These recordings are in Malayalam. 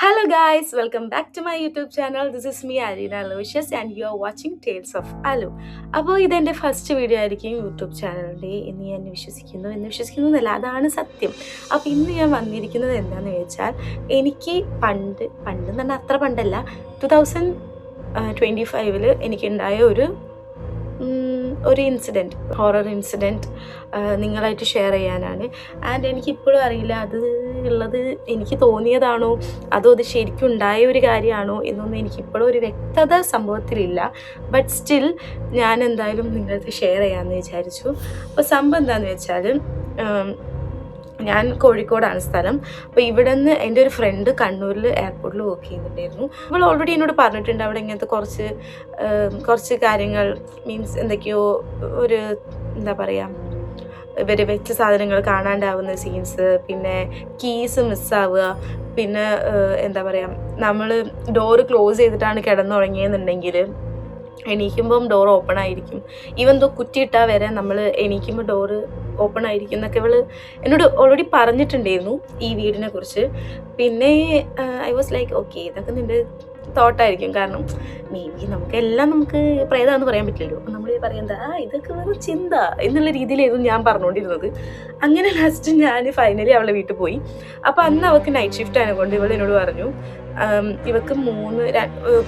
Hello guys, welcome back to my YouTube channel. This is me Alina Aloysius and you are watching Tales of Alu. അപ്പോൾ ഇതെൻ്റെ ഫസ്റ്റ് വീഡിയോ ആയിരിക്കും യൂട്യൂബ് ചാനലിൻ്റെ എന്ന് ഞാൻ വിശ്വസിക്കുന്നതല്ല, അതാണ് സത്യം. അപ്പോൾ ഇന്ന് ഞാൻ വന്നിരിക്കുന്നത് എന്താണെന്ന് ചോദിച്ചാൽ, എനിക്ക് പണ്ടെന്ന് പറഞ്ഞാൽ അത്ര പണ്ടല്ല, 2025 എനിക്കുണ്ടായ ഒരു ഇൻസിഡൻറ്റ്, ഹൊറർ ഇൻസിഡൻറ്റ് നിങ്ങളായിട്ട് ഷെയർ ചെയ്യാനാണ്. ആൻഡ് എനിക്കിപ്പോഴും അറിയില്ല അത് ഉള്ളത് എനിക്ക് തോന്നിയതാണോ അതോ അത് ശരിക്കും ഉണ്ടായ ഒരു കാര്യമാണോ എന്നൊന്നും എനിക്കിപ്പോഴും ഒരു വ്യക്തത സംഭവത്തിലില്ല. ബട്ട് സ്റ്റിൽ ഞാൻ എന്തായാലും നിങ്ങളടുത്ത് ഷെയർ ചെയ്യാമെന്ന് വിചാരിച്ചു. അപ്പോൾ സംഭവം എന്താണെന്ന് വെച്ചാൽ, ഞാൻ കോഴിക്കോടാണ് സ്ഥലം. അപ്പോൾ ഇവിടെ നിന്ന് എൻ്റെ ഒരു ഫ്രണ്ട് കണ്ണൂരിൽ എയർപോർട്ടിൽ വർക്ക് ചെയ്യുന്നുണ്ടായിരുന്നു. അവൾ ഓൾറെഡി എന്നോട് പറഞ്ഞിട്ടുണ്ട് അവിടെ ഇങ്ങനത്തെ കുറച്ച് കാര്യങ്ങൾ, മീൻസ് എന്തൊക്കെയോ ഒരു എന്താ പറയുക, ഇവർ വെച്ച സാധനങ്ങൾ കാണാണ്ടാവുന്ന സീൻസ്, പിന്നെ കീസ് മിസ്സാവുക, പിന്നെ എന്താ പറയുക, നമ്മൾ ഡോറ് ക്ലോസ് ചെയ്തിട്ടാണ് കിടന്നുറങ്ങിയെന്നുണ്ടെങ്കിൽ എണീക്കുമ്പം ഡോർ ഓപ്പൺ ആയിരിക്കും. ഈവൻ ദോ കുറ്റിയിട്ടാൽ വരെ നമ്മൾ എണീക്കുമ്പോൾ ഡോറ് ഓപ്പൺ ആയിരിക്കും എന്നൊക്കെ ഇവൾ എന്നോട് ഓൾറെഡി പറഞ്ഞിട്ടുണ്ടായിരുന്നു ഈ വീടിനെ കുറിച്ച്. പിന്നെ ഐ വാസ് ലൈക്ക് ഓക്കെ, ഇതൊക്കെ നിൻ്റെ തോട്ടായിരിക്കും, കാരണം മേ ബി നമുക്ക് പ്രേതാന്ന് പറയാൻ പറ്റില്ലല്ലോ. അപ്പം നമ്മൾ പറയുന്നത് ഇതൊക്കെ വെറും ചിന്ത എന്നുള്ള രീതിയിലായിരുന്നു ഞാൻ പറഞ്ഞുകൊണ്ടിരുന്നത്. അങ്ങനെ ലാസ്റ്റ് ഞാൻ ഫൈനലി അവളെ വീട്ടിൽ പോയി. അപ്പോൾ അന്ന് അവൾക്ക് നൈറ്റ് ഷിഫ്റ്റ് ആയതുകൊണ്ട് ഇവൾ എന്നോട് പറഞ്ഞു, ഇവർക്ക്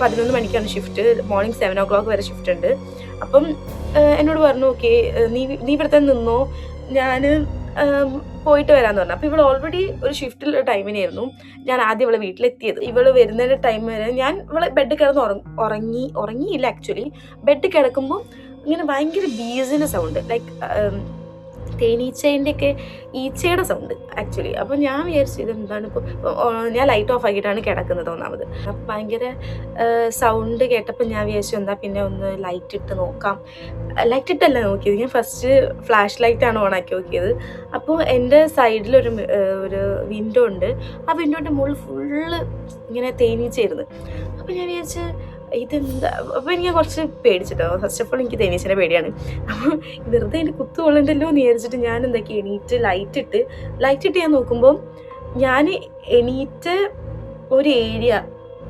11 മണിക്കാണ് ഷിഫ്റ്റ്, മോർണിംഗ് 7 o'clock വരെ ഷിഫ്റ്റ് ഉണ്ട്. അപ്പം എന്നോട് പറഞ്ഞു ഓക്കെ നീ ഇവിടുത്തെ നിന്നോ, ഞാൻ പോയിട്ട് വരാമെന്ന് പറഞ്ഞു. അപ്പോൾ ഇവൾ ഓൾറെഡി ഒരു ഷിഫ്റ്റിൽ ടൈമിനായിരുന്നു ഞാൻ ആദ്യം ഇവളെ വീട്ടിലെത്തിയത്. ഇവൾ വരുന്നതിൻ്റെ ടൈം വരെ ഞാൻ ഇവളെ ബെഡ് കിടന്ന് ഉറങ്ങിയില്ല. ആക്ച്വലി ബെഡ് കിടക്കുമ്പോൾ ഇങ്ങനെ ഭയങ്കര ബീസിൻ്റെ സൗണ്ട്, ലൈക്ക് തേനീച്ചേൻ്റെയൊക്കെ ഈച്ചയുടെ സൗണ്ട് ആക്ച്വലി. അപ്പോൾ ഞാൻ വിചാരിച്ചു ഇതെന്താണ്, ഇപ്പോൾ ഞാൻ ലൈറ്റ് ഓഫ് ആക്കിയിട്ടാണ് കിടക്കുന്നത് ഒന്നാമത്. അപ്പോൾ ഭയങ്കര സൗണ്ട് കേട്ടപ്പോൾ ഞാൻ വിചാരിച്ചു എന്താ പിന്നെ ഒന്ന് ലൈറ്റ് ഇട്ട് നോക്കാം. ലൈറ്റ് ഇട്ടല്ല നോക്കിയത്, ഞാൻ ഫസ്റ്റ് ഫ്ലാഷ് ലൈറ്റാണ് ഓണാക്കി നോക്കിയത്. അപ്പോൾ എൻ്റെ സൈഡിലൊരു വിൻഡോ ഉണ്ട്, ആ വിൻഡോൻ്റെ മുകളിൽ ഫുള്ള് ഇങ്ങനെ തേനീച്ചയായിരുന്നു. അപ്പോൾ ഞാൻ വിചാരിച്ച് ഇതെന്താ, അപ്പോൾ എനിക്ക് കുറച്ച് പേടിച്ചിട്ടോ. ഫസ്റ്റ് ഓഫ് ഓൾ എനിക്ക് തേനീച്ചേനെ പേടിയാണ്. അപ്പോൾ വെറുതെ എൻ്റെ കുത്തുകൊള്ളണ്ടല്ലോ എന്ന് വിചാരിച്ചിട്ട് ഞാൻ എന്താക്കി എണീറ്റ് ലൈറ്റ് ഇട്ട് ഞാൻ നോക്കുമ്പോൾ ഞാൻ എണീറ്റ് ഒരു ഏരിയ,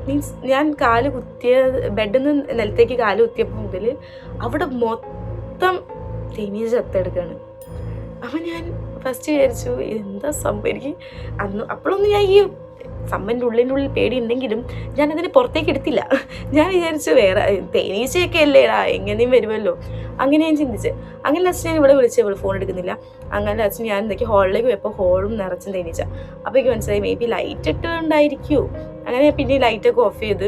മീൻസ് ഞാൻ കാല് കുത്തിയ ബെഡിൽ നിന്ന് നിലത്തേക്ക് കാല് കുത്തിയപ്പോൾ മുതൽ അവിടെ മൊത്തം തേനീച്ച ചത്തെടുക്കുകയാണ്. അപ്പോൾ ഞാൻ ഫസ്റ്റ് വിചാരിച്ചു എന്താ സംഭവം. എനിക്ക് അപ്പോഴൊന്നും ഞാൻ ഈ സമ്മൻ്റെ ഉള്ളിനുള്ളിൽ പേടി ഉണ്ടെങ്കിലും ഞാനതിനെ പുറത്തേക്ക് എടുത്തില്ല. ഞാൻ വിചാരിച്ചു വേറെ തേനീച്ചയൊക്കെ അല്ലേടാ എങ്ങനെയും വരുമല്ലോ, അങ്ങനെ ഞാൻ ചിന്തിച്ച്. അങ്ങനെ ലാസ്റ്റ് ഞാൻ ഇവിടെ വിളിച്ച് ഇവൾ ഫോൺ എടുക്കുന്നില്ല. അങ്ങനെ ലാസ്റ്റ് ഞാൻ എന്തൊക്കെ ഹോളിലേക്ക് പോയപ്പോൾ ഹോളും നിറച്ചും തേനീച്ച. അപ്പോൾ എനിക്ക് മനസ്സിലായി മേ ബി ലൈറ്റ് ഇട്ടുണ്ടായിരിക്കുമോ. അങ്ങനെ പിന്നെ ലൈറ്റൊക്കെ ഓഫ് ചെയ്ത്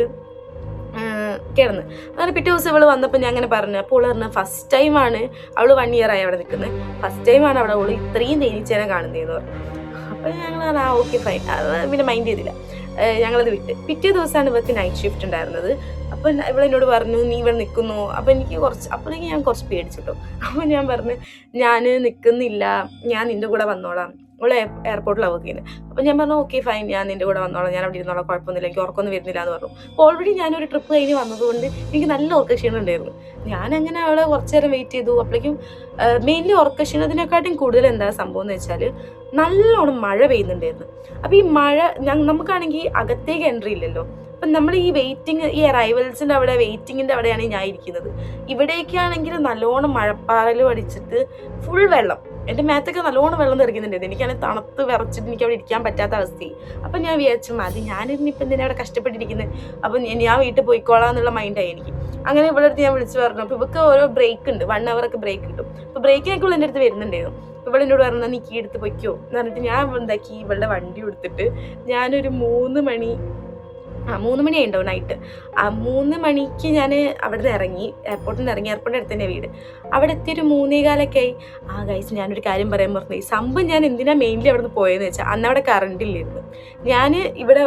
കിടന്ന്. അങ്ങനെ പിറ്റേ ദിവസം ഇവൾ വന്നപ്പോൾ ഞാൻ അങ്ങനെ പറഞ്ഞു. അപ്പോൾ അവൾ പറഞ്ഞു ഫസ്റ്റ് ടൈമാണ്, അവൾ 1 year ആയി അവിടെ നിൽക്കുന്നത്, ഫസ്റ്റ് ടൈമാണ് അവിടെ അവൾ ഇത്രയും തേനീച്ചേനെ കാണുന്നതെന്ന് പറഞ്ഞു. അപ്പോൾ ഞങ്ങൾ ഓക്കെ ഫൈൻ, അത് പിന്നെ മൈൻഡ് ചെയ്തില്ല, ഞങ്ങളത് വിട്ട്. പിറ്റേ ദിവസമാണ് ഇവർക്ക് നൈറ്റ് ഷിഫ്റ്റ് ഉണ്ടായിരുന്നത്. അപ്പോൾ ഇവളെന്നോട് പറഞ്ഞു നീ ഇവിടെ നിൽക്കുന്നു. അപ്പോൾ എനിക്ക് അപ്പോഴേക്കും ഞാൻ കുറച്ച് പേടിച്ചിട്ടോ. അപ്പോൾ ഞാൻ പറഞ്ഞു ഞാൻ നിൽക്കുന്നില്ല, ഞാൻ നിൻ്റെ കൂടെ വന്നോളാം. അവളെ എയർപോർട്ടിലാണ് വർക്ക് ചെയ്യുന്നത്. അപ്പോൾ ഞാൻ പറഞ്ഞു ഓക്കെ ഫൈൻ, ഞാൻ നിൻ്റെ കൂടെ വന്നോളാം, ഞാൻ അവിടെ ഇരുന്നോളാം, കുഴപ്പമൊന്നുമില്ല, എനിക്ക് ഉറക്കമൊന്നും വരുന്നില്ല എന്ന് പറഞ്ഞു. അപ്പോൾ ഓൾറെഡി ഞാനൊരു ട്രിപ്പ് കഴിഞ്ഞ് വന്നതുകൊണ്ട് എനിക്ക് നല്ല ഉറക്കക്ഷീണം ഉണ്ടായിരുന്നു. ഞാനങ്ങനെ അവളെ കുറച്ച് നേരം വെയിറ്റ് ചെയ്തു. അപ്പോഴേക്കും മെയിൻലി ഉറക്കക്ഷീണത്തിനെക്കാട്ടും കൂടുതൽ എന്താ സംഭവം എന്ന് വെച്ചാൽ നല്ലോണം മഴ പെയ്യുന്നുണ്ടായിരുന്നു. അപ്പോൾ ഈ മഴ നമുക്കാണെങ്കിൽ അകത്തേക്ക് എൻട്രി ഇല്ലല്ലോ. അപ്പം നമ്മൾ ഈ അറൈവൽസിൻ്റെ അവിടെ വെയിറ്റിങ്ങിൻ്റെ അവിടെയാണ് ഞാൻ ഇരിക്കുന്നത്. ഇവിടേക്കാണെങ്കിൽ നല്ലോണം മഴപ്പാറലും അടിച്ചിട്ട് ഫുൾ വെള്ളം, എൻ്റെ മേത്തൊക്കെ നല്ലോണം വെള്ളം തെറിക്കുന്നുണ്ടായിരുന്നു. എനിക്കാണെങ്കിൽ തണുത്ത് വിറച്ചിട്ട് എനിക്ക് അവിടെ ഇരിക്കാൻ പറ്റാത്ത അവസ്ഥയായി. അപ്പം ഞാൻ വിചാരിച്ചു മതി, ഞാനിപ്പം എന്തിനാ അവിടെ കഷ്ടപ്പെട്ടിരിക്കുന്നത്, അപ്പം ഞാൻ വീട്ടിൽ പോയിക്കോളാം എന്നുള്ള മൈൻഡായി എനിക്ക്. അങ്ങനെ ഇവിടെ അടുത്ത് ഞാൻ വിളിച്ച് പറഞ്ഞു. അപ്പോൾ ഇവർക്ക് ഓരോ ബ്രേക്ക് ഉണ്ട്, 1 hour ഒക്കെ ബ്രേക്ക് കിട്ടും. അപ്പോൾ ബ്രേക്കിനൊക്കെ എൻ്റെ അടുത്ത് വരുന്നുണ്ടായിരുന്നു. അപ്പോൾ ഇവിടെ എന്നോട് പറഞ്ഞാൽ നീ കീ എടുത്ത് പൊയ്ക്കോ എന്ന് പറഞ്ഞിട്ട് ഞാൻ എന്താക്കി ഇവളുടെ വണ്ടി എടുത്തിട്ട് ഞാനൊരു 3 മണിയായിട്ടുണ്ടാവും നൈറ്റ്. ആ 3 മണിക്ക് ഞാൻ അവിടെ നിന്ന് ഇറങ്ങി, എയർപോർട്ടിൻ്റെ അടുത്ത് തന്നെ വീട്. അവിടെ എത്തിയൊരു 3:15 ആയി. ഗൈസ് ഞാനൊരു കാര്യം പറയാൻ പറഞ്ഞു. ഈ സംഭവം ഞാൻ എന്തിനാ മെയിൻലി അവിടെ നിന്ന് പോയതെന്ന് വെച്ചാൽ അന്ന് അവിടെ കറണ്ട് ഇല്ലായിരുന്നു. ഞാൻ ഇവിടെ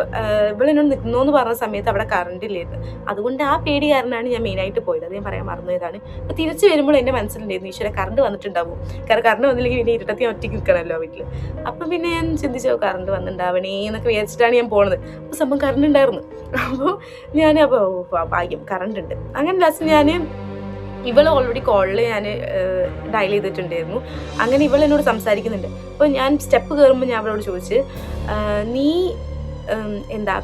എന്നോട് നിൽക്കുന്നോന്ന് പറഞ്ഞ സമയത്ത് അവിടെ കറണ്ട് ഇല്ലായിരുന്നു. അതുകൊണ്ട് ആ പേടി കാരണമാണ് ഞാൻ മെയിനായിട്ട് പോയത്. അത് ഞാൻ പറയാൻ മറന്നതാണ്. അപ്പോൾ തിരിച്ച് വരുമ്പോൾ എൻ്റെ മനസ്സിലുണ്ടായിരുന്നു ഈശ്വര കറണ്ട് വന്നിട്ടുണ്ടാവും, കാരണം കറണ്ട് വന്നില്ലെങ്കിൽ പിന്നെ ഇരുട്ടത്തി ഒറ്റയ്ക്ക് നിൽക്കണമല്ലോ വീട്ടിൽ. അപ്പം പിന്നെ ഞാൻ ചിന്തിച്ചോ കറണ്ട് വന്നിട്ടുണ്ടാവണേ എന്നൊക്കെ വിചാരിച്ചിട്ടാണ് ഞാൻ പോണത്. അപ്പോൾ സംഭവം കറണ്ട് ഉണ്ടായിരുന്നു. അപ്പോൾ ഭാഗ്യം കറണ്ട് ഉണ്ട്. അങ്ങനെ ലാസ്റ്റ് ഞാൻ ഇവൾ ഓൾറെഡി കോളിൽ ഞാൻ ഡയൽ ചെയ്തിട്ടുണ്ടായിരുന്നു. അങ്ങനെ ഇവൾ എന്നോട് സംസാരിക്കുന്നുണ്ട്. അപ്പോൾ ഞാൻ സ്റ്റെപ്പ് കയറുമ്പോൾ ഞാൻ അവളോട് ചോദിച്ച് നീ എന്താ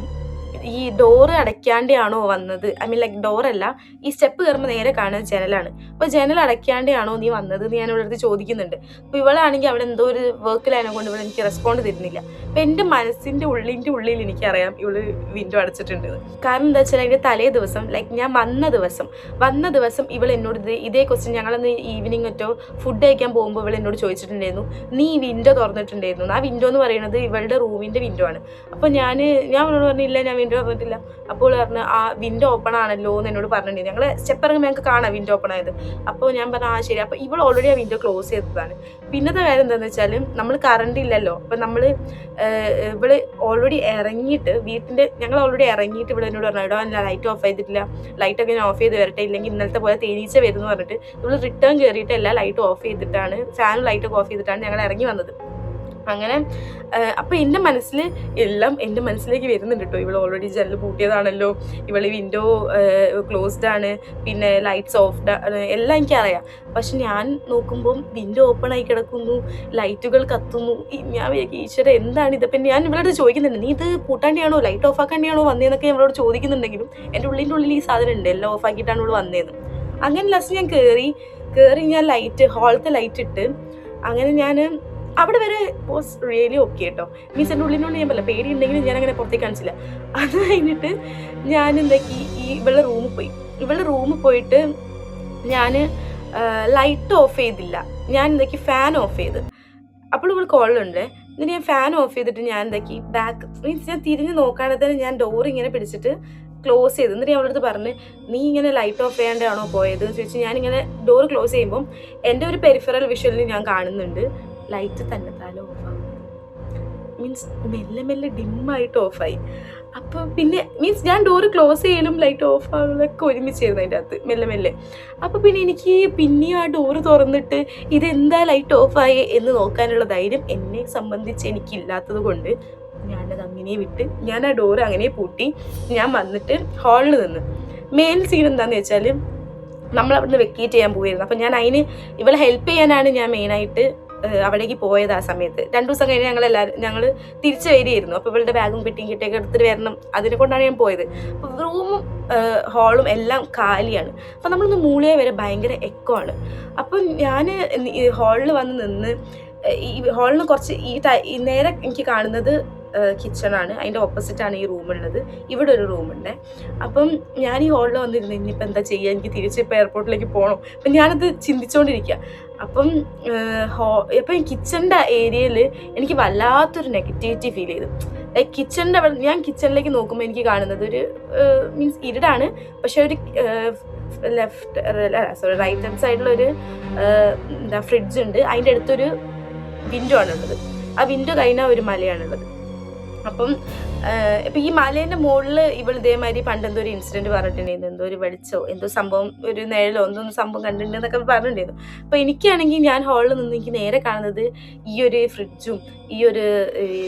ഈ ഡോറ് അടയ്ക്കാണ്ടാണോ വന്നത്, ഐ മീൻ ലൈക്ക് ഡോറല്ല, ഈ സ്റ്റെപ്പ് കയറുമ്പോൾ നേരെ കാണുന്നത് ജനലാണ്. അപ്പോൾ ജനൽ അടയ്ക്കാണ്ടാണോ നീ വന്നത് എന്ന് ഞാൻ ഇവിടെ അടുത്ത് ചോദിക്കുന്നുണ്ട്. അപ്പോൾ ഇവളാണെങ്കിൽ അവിടെ എന്തോ ഒരു വർക്കിലായതിനെ കൊണ്ട് ഇവിടെ എനിക്ക് റെസ്പോണ്ട് തരുന്നില്ല. അപ്പോൾ എൻ്റെ മനസ്സിൻ്റെ ഉള്ളിൽ എനിക്കറിയാം ഇവള് വിൻഡോ അടച്ചിട്ടുണ്ട്. കാരണം എന്താ വെച്ചാൽ അതിൻ്റെ തലേ ദിവസം ലൈക്ക് ഞാൻ വന്ന ദിവസം ഇവൾ എന്നോട് ഇതേ ക്വസ്റ്റ്യൻ ഞങ്ങളന്ന് ഈവനിങ് ഒറ്റോ ഫുഡ് കഴിക്കാൻ പോകുമ്പോൾ ഇവൾ എന്നോട് ചോദിച്ചിട്ടുണ്ടായിരുന്നു, നീ വിൻഡോ തുറന്നിട്ടുണ്ടായിരുന്നു. ആ വിൻഡോ എന്ന് പറയുന്നത് ഇവളുടെ റൂമിൻ്റെ വിൻഡോ ആണ്. അപ്പോൾ ഞാൻ അവളോട് പറഞ്ഞില്ല, ഞാൻ വിൻഡോ തുറന്നിട്ടില്ല. അപ്പോൾ പറഞ്ഞു ആ വിൻഡോ ഓപ്പൺ ആണല്ലോ എന്ന് എന്നോട് പറഞ്ഞിട്ടുണ്ടായിരുന്നു. ഞങ്ങൾ സ്റ്റെപ്പ് ഇറങ്ങുമ്പോൾ ഞങ്ങൾക്ക് കാണാം വിൻഡോ ഓപ്പൺ ആയത്. അപ്പോൾ ഞാൻ പറഞ്ഞു ആ ശരി. അപ്പോൾ ഇവൾ ഓൾറെഡി ആ വിൻഡോ ക്ലോസ് ചെയ്തതാണ്. പിന്നത്തെ കാര്യം എന്താണെന്ന് വെച്ചാൽ നമ്മൾ കറണ്ട് ഇല്ലല്ലോ. അപ്പോൾ ഇവള് ഓൾറെഡി ഇറങ്ങിയിട്ട് ഞങ്ങൾ ഓൾറെഡി ഇറങ്ങിയിട്ട് ഇവിടെ എന്നോട് പറഞ്ഞു ഇടോ ഞാൻ ലൈറ്റ് ഓഫ് ചെയ്തിട്ടില്ല, ലൈറ്റൊക്കെ ഞാൻ ഓഫ് ചെയ്ത് വരട്ടെ, ഇല്ലെങ്കിൽ ഇന്നലത്തെ പോലെ തേനീച്ച വരുമെന്ന് പറഞ്ഞിട്ട് ഇവള് റിട്ടേൺ കയറിയിട്ടല്ല, ലൈറ്റ് ഓഫ് ചെയ്തിട്ടാണ്, ഫാനും ലൈറ്റൊക്കെ ഓഫ് ചെയ്തിട്ടാണ് ഞങ്ങൾ ഇറങ്ങി വന്നത്. അങ്ങനെ അപ്പോൾ എൻ്റെ മനസ്സിലേക്ക് വരുന്നുണ്ട് കേട്ടോ, ഇവൾ ഓൾറെഡി ജനൽ പൂട്ടിയതാണല്ലോ, ഇവൾ വിൻഡോ ക്ലോസ്ഡ് ആണ്, പിന്നെ ലൈറ്റ്സ് ഓഫ്ഡ് ആണ്, എല്ലാം എനിക്കറിയാം. പക്ഷെ ഞാൻ നോക്കുമ്പം വിൻഡോ ഓപ്പൺ ആയി കിടക്കുന്നു, ലൈറ്റുകൾ കത്തുന്നു. ഞാൻ ഈശ്വര എന്താണ് ഇത്? പിന്നെ ഞാൻ ഇവളോട് ചോദിക്കുന്നുണ്ട്, നീ ഇത് പൂട്ടാണ്ടിയാണോ ലൈറ്റ് ഓഫ് ആക്കാണ്ടിയാണോ വന്നതെന്നൊക്കെ ഇവളോട് ചോദിക്കുന്നുണ്ടെങ്കിലും എൻ്റെ ഉള്ളിൽ ഈ സാധനം ഉണ്ട്, എല്ലാം ഓഫ് ആക്കിയിട്ടാണ് ഇവൾ വന്നതെന്ന്. അങ്ങനെ ലാസ്റ്റ് ഞാൻ കയറി ഞാൻ ഹാളത്തെ ലൈറ്റ് ഇട്ട് അങ്ങനെ ഞാൻ അവിടെ വരെ വാസ് റിയലി ഓക്കെ കേട്ടോ. മീൻസ് എൻ്റെ ഉള്ളിൽ ഞാൻ പറയില്ല, പേടി ഉണ്ടെങ്കിലും ഞാൻ അങ്ങനെ പുറത്തേക്ക് കാണിച്ചില്ല. അത് കഴിഞ്ഞിട്ട് ഞാൻ എന്താക്കി ഇവളുടെ റൂമിൽ പോയിട്ട് ഞാൻ ലൈറ്റ് ഓഫ് ചെയ്തില്ല, ഞാൻ എന്താക്കി ഫാൻ ഓഫ് ചെയ്ത്. അപ്പോൾ ഇവൾ കോളിലുണ്ട്. എന്നിട്ട് ഞാൻ ഫാൻ ഓഫ് ചെയ്തിട്ട് ഞാൻ എന്താക്കി മീൻസ് ഞാൻ തിരിഞ്ഞ് നോക്കാതെ തന്നെ ഞാൻ ഡോർ ഇങ്ങനെ പിടിച്ചിട്ട് ക്ലോസ് ചെയ്ത്. എന്നിട്ട് ഞാൻ അവളുടെ അടുത്ത് പറഞ്ഞ് നീ ഇങ്ങനെ ലൈറ്റ് ഓഫ് ചെയ്യാണ്ടാണോ പോയത് എന്ന് ചോദിച്ചു. ഞാനിങ്ങനെ ഡോർ ക്ലോസ് ചെയ്യുമ്പം എൻ്റെ ഒരു പെരിഫറൽ വിഷ്വലിൽ ഞാൻ കാണുന്നുണ്ട് ലൈറ്റ് തന്നെ ഓഫാകും. മീൻസ് മെല്ലെ ഡിമ്മായിട്ട് ഓഫായി. അപ്പോൾ പിന്നെ മീൻസ് ഞാൻ ഡോറ് ക്ലോസ് ചെയ്യലും ലൈറ്റ് ഓഫ് ആകുന്നതൊക്കെ ഒരുമിച്ചായിരുന്നു അതിൻ്റെ അകത്ത് മെല്ലെ. അപ്പോൾ പിന്നെ എനിക്ക് പിന്നെയും ആ ഡോറ് തുറന്നിട്ട് ഇതെന്താ ലൈറ്റ് ഓഫായി എന്ന് നോക്കാനുള്ള ധൈര്യം എന്നെ സംബന്ധിച്ച് എനിക്കില്ലാത്തത് കൊണ്ട് ഞാനത് അങ്ങനെ വിട്ട് ഞാൻ ആ ഡോറ് അങ്ങനെ പൂട്ടി. ഞാൻ വന്നിട്ട് ഹാളിൽ നിന്ന് മെയിൻ സീൻ എന്താണെന്ന് വെച്ചാൽ നമ്മൾ അവിടുന്ന് വെക്കേറ്റ് ചെയ്യാൻ പോയിരുന്നു. അപ്പോൾ ഞാൻ ഇവളെ ഹെൽപ്പ് ചെയ്യാനാണ് ഞാൻ മെയിനായിട്ട് അവിടേക്ക് പോയത്. ആ സമയത്ത് 2 ദിവസം കഴിഞ്ഞ് ഞങ്ങൾ തിരിച്ചു വരികയായിരുന്നു. അപ്പോൾ ഇവളുടെ ബാഗും പെട്ടിയും കിട്ടിയൊക്കെ എടുത്തിട്ട് വരണം, അതിനെ കൊണ്ടാണ് ഞാൻ പോയത്. അപ്പോൾ റൂമും ഹാളും എല്ലാം കാലിയാണ്. അപ്പോൾ നമ്മളൊന്ന് മൂളിയെ വരെ ഭയങ്കര എക്കോ ആണ്. അപ്പം ഞാൻ ഹാളിൽ വന്ന് നിന്ന് ഈ ഹാളിന് കുറച്ച് നേരെ എനിക്ക് കാണുന്നത് കിച്ചണാണ്, അതിൻ്റെ ഓപ്പോസിറ്റാണ് ഈ റൂമുള്ളത്. ഇവിടെ ഒരു റൂമുണ്ട്. അപ്പം ഞാൻ ഈ ഹാളിൽ വന്നിരുന്നു, ഇനിയിപ്പോൾ എന്താ ചെയ്യുക, എനിക്ക് തിരിച്ചിപ്പോൾ എയർപോർട്ടിലേക്ക് പോകണം. അപ്പം ഞാനത് ചിന്തിച്ചുകൊണ്ടിരിക്കുക. അപ്പം ഈ കിച്ചണിൻ്റെ ഏരിയയിൽ എനിക്ക് വല്ലാത്തൊരു നെഗറ്റിവിറ്റി ഫീൽ ചെയ്തു. ലൈക്ക് ഞാൻ കിച്ചണിലേക്ക് നോക്കുമ്പോൾ എനിക്ക് കാണുന്നത് ഒരു മീൻസ് ഇരുടാണ്, പക്ഷെ ഒരു റൈറ്റ് ഹാൻഡ് സൈഡിലൊരു ഫ്രിഡ്ജ് ഉണ്ട്, അതിൻ്റെ അടുത്തൊരു വിൻഡോ ആണുള്ളത്. ആ വിൻഡോ കഴിഞ്ഞാൽ ഒരു മലയാണുള്ളത്. അപ്പം ഇപ്പം ഈ മലേൻ്റെ മുകളിൽ ഇവൾ ഇതേമാതിരി പണ്ടെന്തോ ഒരു ഇൻസിഡൻറ്റ് പറഞ്ഞിട്ടുണ്ടായിരുന്നു, എന്തോ ഒരു വെളിച്ചോ എന്തോ സംഭവം, ഒരു നിഴലോ എന്തോ സംഭവം കണ്ടിട്ടുണ്ടെന്നൊക്കെ പറഞ്ഞിട്ടുണ്ടായിരുന്നു. അപ്പോൾ എനിക്കാണെങ്കിൽ ഞാൻ ഹാളിൽ നിന്ന് എനിക്ക് നേരെ കാണുന്നത് ഈ ഒരു ഫ്രിഡ്ജും ഈ ഒരു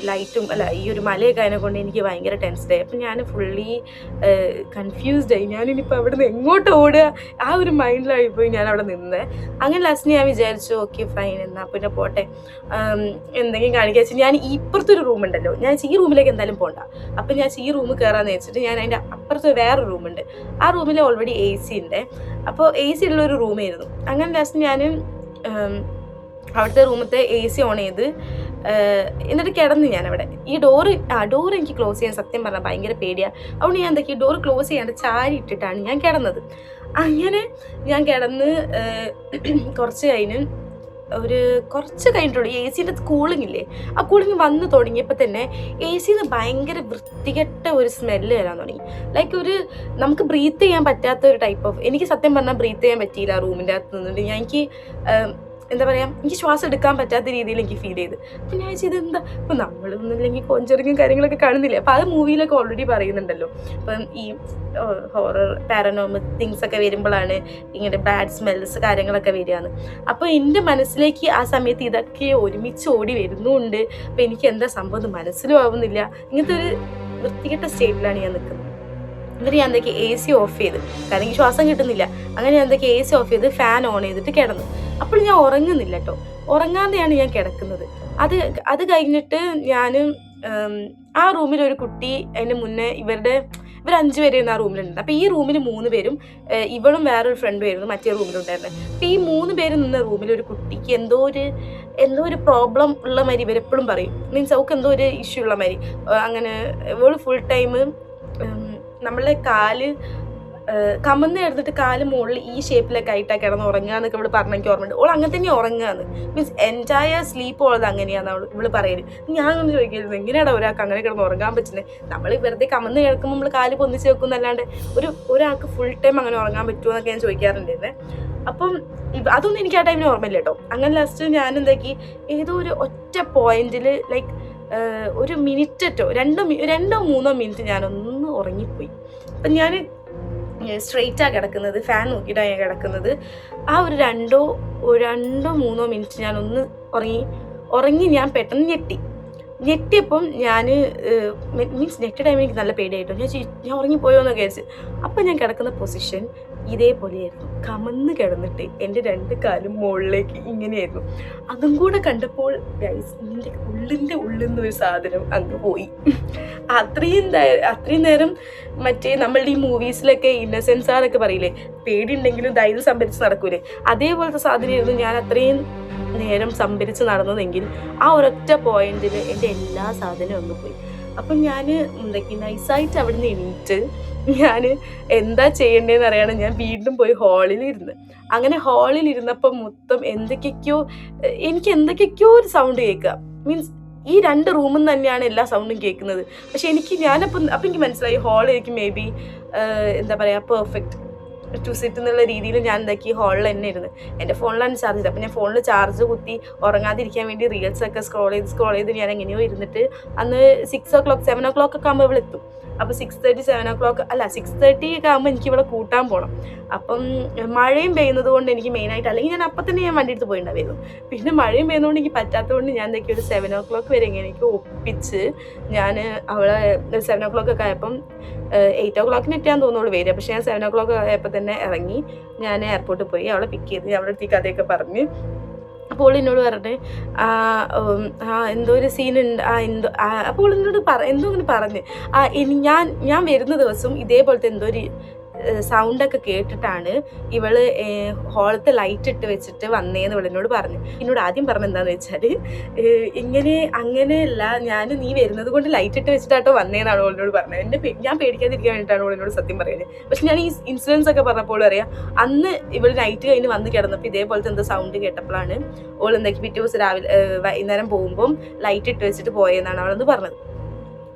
ലൈറ്റും ഈ ഒരു മലയൊക്കെ അതിനെ കൊണ്ട് എനിക്ക് ഭയങ്കര ടെൻസ്ഡായി. അപ്പം ഞാൻ ഫുള്ളി കൺഫ്യൂസ്ഡായി. ഞാനിനിപ്പോൾ അവിടെ നിന്ന് എങ്ങോട്ട് ഓടുക, ആ ഒരു മൈൻഡിലായിപ്പോയി ഞാൻ അവിടെ നിന്നത്. അങ്ങനെ ലാസ്റ്റ് ഞാൻ വിചാരിച്ചു ഓക്കെ ഫൈൻ, എന്നാൽ പിന്നെ പോട്ടെ, എന്തെങ്കിലും കാണിക്കുക വെച്ചാൽ ഞാൻ ഇപ്പുറത്തൊരു റൂമുണ്ടല്ലോ, ഞാൻ ഈ റൂമിലേക്ക് എന്തായാലും പോകണ്ട. അപ്പം ഞാൻ ഈ റൂമിൽ കയറാമെന്ന് വെച്ചിട്ട് ഞാൻ അതിൻ്റെ അപ്പുറത്ത് വേറെ റൂമുണ്ട്, ആ റൂമിൽ ഓൾറെഡി AC ഉണ്ട്. അപ്പോൾ AC ഉള്ളൊരു റൂമായിരുന്നു. അങ്ങനെ ലാസ്റ്റ് ഞാൻ അവിടുത്തെ റൂമത്തെ AC ഓൺ ചെയ്ത് എന്നിട്ട് കിടന്ന് ഞാനവിടെ. ഈ ഡോറ് എനിക്ക് ക്ലോസ് ചെയ്യാൻ സത്യം പറഞ്ഞാൽ ഭയങ്കര പേടിയാണ്. അതുകൊണ്ട് ഞാൻ എന്തൊക്കെയാണ് ഡോറ് ക്ലോസ് ചെയ്യാണ്ട് ചാരി ഇട്ടിട്ടാണ് ഞാൻ കിടന്നത്. അങ്ങനെ ഞാൻ കിടന്ന് കുറച്ച് കഴിഞ്ഞിട്ടുള്ളൂ AC-ൻ്റെ കൂളിംഗ് ഇല്ലേ, ആ കൂളിംഗ് വന്ന് തുടങ്ങിയപ്പോൾ തന്നെ AC-ന്ന് ഭയങ്കര വൃത്തികെട്ട ഒരു സ്മെല്ല് വരാൻ തുടങ്ങി. ലൈക്ക് നമുക്ക് ബ്രീത്ത് ചെയ്യാൻ പറ്റാത്ത ഒരു ടൈപ്പ് ഓഫ്, എനിക്ക് സത്യം പറഞ്ഞാൽ ബ്രീത്ത് ചെയ്യാൻ പറ്റിയില്ല റൂമിൻ്റെ അകത്ത് നിന്നിട്ട്. എനിക്ക് എന്താ പറയുക, എനിക്ക് ശ്വാസം എടുക്കാൻ പറ്റാത്ത രീതിയിൽ എനിക്ക് ഫീൽ ചെയ്ത്. അപ്പം ഞാൻ വെച്ചാൽ ഇതെന്താ, ഇപ്പം നമ്മളൊന്നുമില്ലെങ്കിൽ കോഞ്ചറിങ്ങും കാര്യങ്ങളൊക്കെ കാണുന്നില്ലേ, അപ്പോൾ അത് മൂവിയിലൊക്കെ ഓൾറെഡി പറയുന്നുണ്ടല്ലോ. അപ്പം ഈ ഹൊറർ പാരനോർമൽ തിങ്സ് ഒക്കെ വരുമ്പോഴാണ് ഇങ്ങനെ ബാഡ് സ്മെൽസ് കാര്യങ്ങളൊക്കെ വരികയാണ്. അപ്പോൾ എൻ്റെ മനസ്സിലേക്ക് ആ സമയത്ത് ഇതൊക്കെ ഒരുമിച്ച് ഓടി വരുന്നുണ്ട്. അപ്പോൾ എനിക്ക് എന്താ സംഭവം മനസ്സിലും ആവുന്നില്ല. ഇങ്ങനത്തെ ഒരു വൃത്തികെട്ട സ്റ്റേറ്റിലാണ് ഞാൻ നിൽക്കുന്നത്. എന്നിട്ട് ഞാൻ എന്തൊക്കെ AC ഓഫ് ചെയ്ത്, കാരണം എനിക്ക് ശ്വാസം കിട്ടുന്നില്ല. അങ്ങനെ ഞാൻ എന്തൊക്കെ AC ഓഫ് ചെയ്ത് ഫാൻ ഓൺ ചെയ്തിട്ട് കിടന്നു. അപ്പോൾ ഞാൻ ഉറങ്ങുന്നില്ല കേട്ടോ, ഉറങ്ങാതെയാണ് ഞാൻ കിടക്കുന്നത്. അത് കഴിഞ്ഞിട്ട് ഞാൻ ആ റൂമിൽ ഒരു കുട്ടി അതിന് മുന്നേ ഇവർ 5 പേരായിരുന്നു ആ റൂമിലുണ്ട്. അപ്പോൾ ഈ റൂമിൽ 3 പേരും ഇവളും വേറൊരു ഫ്രണ്ടും ആയിരുന്നു മറ്റേ റൂമിലുണ്ടായിരുന്നത്. അപ്പോൾ ഈ 3 പേര് നിന്ന റൂമിൽ ഒരു കുട്ടിക്ക് എന്തോ ഒരു പ്രോബ്ലം ഉള്ള മാതിരി ഇവരെപ്പോഴും പറയും. മീൻസ് അവൾക്ക് എന്തോ ഒരു ഇഷ്യൂ ഉള്ള മാതിരി. അങ്ങനെ ഇവൾ ഫുൾ ടൈം നമ്മളെ കാല് കമന്ന് കിടന്നിട്ട് കാല് മുകളിൽ ഈ ഷേപ്പിലൊക്കെ ആയിട്ടാണ് കിടന്ന് ഉറങ്ങുക എന്നൊക്കെ ഇവള് പറഞ്ഞ എനിക്ക് ഓർമ്മയുണ്ട്. ഓൾ അങ്ങനെ തന്നെ ഉറങ്ങുകയെന്ന്. മീൻസ് എൻറ്റയർ സ്ലീപ്പ് ഉള്ളത് അങ്ങനെയാണ് ഇവള് പറയല്. ഞാൻ ഒന്ന് ചോദിക്കരുത് എങ്ങനെയാണ് ഒരാൾക്ക് അങ്ങനെ കിടന്ന് ഉറങ്ങാൻ പറ്റുന്നത്? നമ്മൾ വെറുതെ കമന്ന് കിടക്കുമ്പോൾ നമ്മൾ കാല് പൊന്നിച്ച് വെക്കും എന്നല്ലാണ്ട് ഒരാൾക്ക് ഫുൾ ടൈം അങ്ങനെ ഉറങ്ങാൻ പറ്റുമോ എന്നൊക്കെ ഞാൻ ചോദിക്കാറുണ്ടായിരുന്നേ. അപ്പം അതൊന്നും എനിക്ക് ആ ടൈമിന് ഓർമ്മയില്ല കേട്ടോ. അങ്ങനെ ലാസ്റ്റ് ഞാൻ എന്താക്കി, ഏതോ ഒരു ഒറ്റ പോയിന്റിൽ ലൈക്ക് ഒരു മിനിറ്റോ 2-3 മിനിറ്റ് ഞാനൊന്ന് ഉറങ്ങിപ്പോയി. അപ്പം ഞാൻ സ്ട്രെയിറ്റാണ് കിടക്കുന്നത്, ഫാൻ നോക്കിയിട്ടാണ് ഞാൻ കിടക്കുന്നത്. ആ ഒരു 2-3 മിനിറ്റ് ഞാനൊന്ന് ഉറങ്ങി ഞാൻ പെട്ടെന്ന് ഞെട്ടിയപ്പം ഞാൻ മീൻസ് നെറ്റ് ടൈമിൽ എനിക്ക് നല്ല പേടിയായിട്ടോ. ഞാൻ ഉറങ്ങിപ്പോയോ എന്നൊക്കെ വിചാരിച്ചു. അപ്പം ഞാൻ കിടക്കുന്ന പൊസിഷൻ ഇതേപോലെയായിരുന്നു, കമന്ന് കിടന്നിട്ട് എൻ്റെ 2 കാലും മുകളിലേക്ക് ഇങ്ങനെയായിരുന്നു. അതും കൂടെ കണ്ടപ്പോൾ ഗൈസ് എൻ്റെ ഉള്ളിൻ്റെ ഉള്ളിൽ നിന്നൊരു സാധനം അങ്ങ് പോയി. അത്രയും നേരം മറ്റേ നമ്മളുടെ ഈ മൂവീസിലൊക്കെ ഇന്നസെൻസ് ആരൊക്കെ പറയില്ലേ, പേടിയുണ്ടെങ്കിലും ധൈര്യം സംഭരിച്ച് നടക്കൂലേ, അതേപോലത്തെ സാധനമായിരുന്നു ഞാൻ അത്രയും നേരം സംഭരിച്ച് നടന്നതെങ്കിൽ ആ ഒരൊറ്റ പോയിന്റിൽ എൻ്റെ എല്ലാ സാധനവും ഒന്ന് പോയി. അപ്പം ഞാൻ നൈസായിട്ട് അവിടെ നിന്ന് എണീറ്റ് ഞാൻ എന്താ ചെയ്യേണ്ടതെന്ന് അറിയാതെ ഞാൻ വീണ്ടും പോയി ഹാളിലിരുന്ന്. അങ്ങനെ ഹാളിലിരുന്നപ്പം മൊത്തം എനിക്ക് എന്തൊക്കെയൊക്കെയോ ഒരു സൗണ്ട് കേൾക്കുക. മീൻസ് ഈ 2 റൂമിൽ നിന്ന് തന്നെയാണ് എല്ലാ സൗണ്ടും കേൾക്കുന്നത്. പക്ഷെ അപ്പം എനിക്ക് മനസ്സിലായി ഹാൾ എനിക്ക് മേ ബി എന്താ പറയുക പെർഫെക്റ്റ് ടു സിറ്റ് എന്നുള്ള രീതിയിൽ ഞാൻ എന്താക്കി ഹാളിൽ തന്നെ ഇരുന്ന്. എൻ്റെ ഫോണിലാണ് ചാർജ് ചെയ്തത്. അപ്പോൾ ഞാൻ ഫോണിൽ ചാർജ് കുത്തി ഉറങ്ങാതിരിക്കാൻ വേണ്ടി റീൽസൊക്കെ സ്ക്രോൾ ചെയ്ത് ഞാൻ എങ്ങനെയോ ഇരുന്നിട്ട് അന്ന് 6 o'clock 7 o'clock ഒക്കെ ആകുമ്പോൾ ഇവിടെ എത്തും. അപ്പോൾ 6:30 7 o'clock അല്ല 6:30 ഒക്കെ ആകുമ്പോൾ എനിക്ക് ഇവിടെ കൂട്ടാൻ പോകണം. അപ്പം മഴയും പെയ്യുന്നത് കൊണ്ട് എനിക്ക് മെയിനായിട്ട്, അല്ലെങ്കിൽ ഞാൻ അപ്പം തന്നെ ഞാൻ വണ്ടി എടുത്ത് പോയിട്ടുണ്ടായിരുന്നു. പിന്നെ മഴയും പെയ്യുന്നതുകൊണ്ട് എനിക്ക് പറ്റാത്തതുകൊണ്ട് ഞാൻ എന്തൊക്കെ ഒരു 7 o'clock വരെ എങ്ങനെയൊക്കെ ഒപ്പിച്ച് ഞാൻ അവളെ 7 o'clock ഒക്കെ ആയപ്പം 8 o'clock എത്തിയാൻ തോന്നുള്ളൂ വരിക. പക്ഷേ ഞാൻ 7 o'clock ആയപ്പോൾ തന്നെ ഇറങ്ങി ഞാൻ എയർപോർട്ടിൽ പോയി. അവളെ പിക്ക് ചെയ്ത് അവളുടെ അടുത്ത് കഥയൊക്കെ പറഞ്ഞ്. അപ്പോൾ എന്നോട് പറഞ്ഞിട്ട് എന്തോ ഒരു സീനുണ്ട് അപ്പോൾ എന്നോട് എന്തോ ഇങ്ങനെ പറഞ്ഞ് ഞാൻ വരുന്ന ദിവസം ഇതേപോലത്തെ എന്തോ ഒരു സൗണ്ടൊക്കെ കേട്ടിട്ടാണ് ഇവള് ഹോളത്തെ ലൈറ്റ് ഇട്ട് വെച്ചിട്ട് വന്നേന്ന് ഇവളെന്നോട് പറഞ്ഞു. എന്നോട് ആദ്യം പറഞ്ഞ എന്താന്ന് വെച്ചാൽ അങ്ങനെയല്ല, നീ വരുന്നത് കൊണ്ട് ലൈറ്റ് ഇട്ട് വെച്ചിട്ടാട്ടോ വന്നേന്നാണ് അവളോട് പറഞ്ഞത്. ഞാൻ പേടിക്കാതിരിക്കാൻ വേണ്ടിയിട്ടാണ് അവളെന്നോട് സത്യം പറയുന്നത്. പക്ഷെ ഞാൻ ഈ ഇൻസിഡൻസ് ഒക്കെ പറഞ്ഞപ്പോൾ അറിയാം, അന്ന് ഇവൾ നൈറ്റ് കഴിഞ്ഞ് വന്ന് കിടന്നപ്പോൾ ഇതേപോലത്തെ എന്തോ സൗണ്ട് കേട്ടപ്പോഴാണ് ഓൾ എന്താക്കി പിറ്റേ ദിവസം രാവിലെ വൈകുന്നേരം പോകുമ്പം ലൈറ്റ് ഇട്ട് വെച്ചിട്ട് പോയെന്നാണ് അവളെന്ന് പറഞ്ഞത്.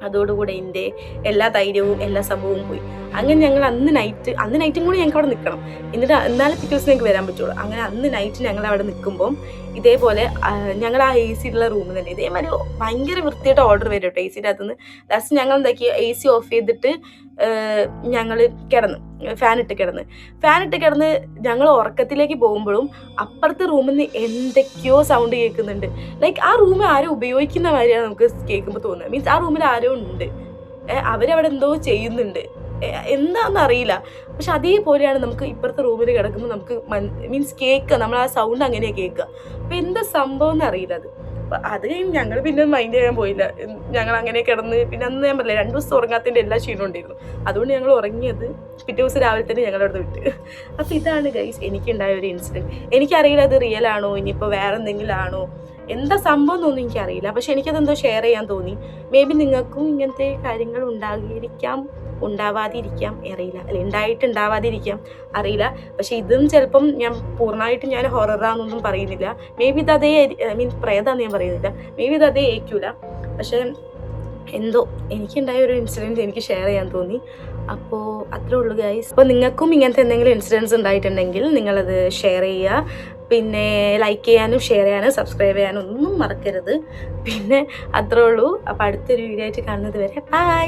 അതോടുകൂടെ എൻ്റെ എല്ലാ ധൈര്യവും എല്ലാ സംഭവവും പോയി. അങ്ങനെ ഞങ്ങൾ അന്ന് നൈറ്റും കൂടി ഞങ്ങൾക്ക് അവിടെ നിൽക്കണം, എന്നിട്ട് എന്നാലും പിറ്റേ ദിവസം ഞങ്ങൾക്ക് വരാൻ പറ്റുള്ളൂ. അങ്ങനെ അന്ന് നൈറ്റ് ഞങ്ങൾ അവിടെ നിൽക്കുമ്പം ഇതേപോലെ ഞങ്ങൾ ആ AC ഉള്ള റൂമിൽ തന്നെ ഇതേമാതിരി ഭയങ്കര വൃത്തിയായിട്ട് ഓർഡർ വരും കേട്ടോ AC ൻ്റെ അകത്തുനിന്ന്. ലാസ്റ്റ് ഞങ്ങൾ എന്താക്കി AC ഓഫ് ചെയ്തിട്ട് ഞങ്ങൾ ഫാനിട്ട് കിടന്ന് ഞങ്ങൾ ഉറക്കത്തിലേക്ക് പോകുമ്പോഴും അപ്പുറത്തെ റൂമിൽ നിന്ന് എന്തൊക്കെയോ സൗണ്ട് കേൾക്കുന്നുണ്ട്. ലൈക്ക് ആ റൂം ആരും ഉപയോഗിക്കുന്ന മാതിരിയാണ് നമുക്ക് കേൾക്കുമ്പോൾ തോന്നുന്നത്. മീൻസ് ആ റൂമിൽ ആരോ ഉണ്ട്, അവരവിടെ എന്തോ ചെയ്യുന്നുണ്ട്, എന്താണെന്ന് അറിയില്ല. പക്ഷെ അതേപോലെയാണ് നമുക്ക് ഇപ്പുറത്തെ റൂമിൽ കിടക്കുമ്പോൾ നമുക്ക് മീൻസ് കേൾക്കുക, നമ്മൾ ആ സൗണ്ട് അങ്ങനെയാണ് കേൾക്കുക. അപ്പം എന്താ സംഭവം എന്ന് അറിയില്ല. അത് കഴിഞ്ഞ് ഞങ്ങൾ പിന്നെ മൈൻഡ് ചെയ്യാൻ പോയില്ല. ഞങ്ങൾ അങ്ങനെ കിടന്ന് പിന്നെ അന്ന് ഞാൻ പറഞ്ഞില്ല 2 ദിവസം ഉറങ്ങാത്തതിൻ്റെ എല്ലാ ക്ഷീണം ഉണ്ടായിരുന്നു. അതുകൊണ്ട് ഞങ്ങൾ ഉറങ്ങിയത് പിറ്റേ ദിവസം രാവിലെ തന്നെ ഞങ്ങളവിടെ വിട്ട്. അപ്പോൾ ഇതാണ് ഗൈസ് എനിക്കുണ്ടായ ഒരു ഇൻസിഡൻറ്റ്. എനിക്കറിയില്ല അത് റിയൽ ആണോ ഇനിയിപ്പോൾ വേറെ എന്തെങ്കിലും ആണോ എന്താ സംഭവം എന്നൊന്നും എനിക്കറിയില്ല. പക്ഷെ എനിക്കതെന്തോ ഷെയർ ചെയ്യാൻ തോന്നി. മേ ബി നിങ്ങൾക്കും ഇങ്ങനത്തെ കാര്യങ്ങൾ ഉണ്ടാവാതിരിക്കാം അറിയില്ല, അല്ല ഉണ്ടാവാതിരിക്കാം അറിയില്ല. പക്ഷെ ഇതും ചിലപ്പം ഞാൻ പൂർണ്ണമായിട്ടും ഞാൻ ഹൊററാന്നൊന്നും പറയുന്നില്ല. മേ ബി ഇത് അതേ പ്രേതാന്ന് ഞാൻ പറയുന്നില്ല, മേ ബി ഇത് അതേ ഏൽക്കൂല. പക്ഷെ എന്തോ എനിക്കുണ്ടായ ഒരു ഇൻസിഡൻറ്റ് എനിക്ക് ഷെയർ ചെയ്യാൻ തോന്നി. അപ്പോൾ അത്രേ ഉള്ളൂ ഗൈസ്. അപ്പോൾ നിങ്ങൾക്കും ഇങ്ങനത്തെ എന്തെങ്കിലും ഇൻസിഡൻസ് ഉണ്ടായിട്ടുണ്ടെങ്കിൽ നിങ്ങളത് ഷെയർ ചെയ്യുക. പിന്നെ ലൈക്ക് ചെയ്യാനും ഷെയർ ചെയ്യാനും സബ്സ്ക്രൈബ് ചെയ്യാനും ഒന്നും മറക്കരുത്. പിന്നെ അത്രേ ഉള്ളൂ. അപ്പോൾ അടുത്തൊരു വീഡിയോ ആയിട്ട് കാണുന്നത് വരെ ബൈ.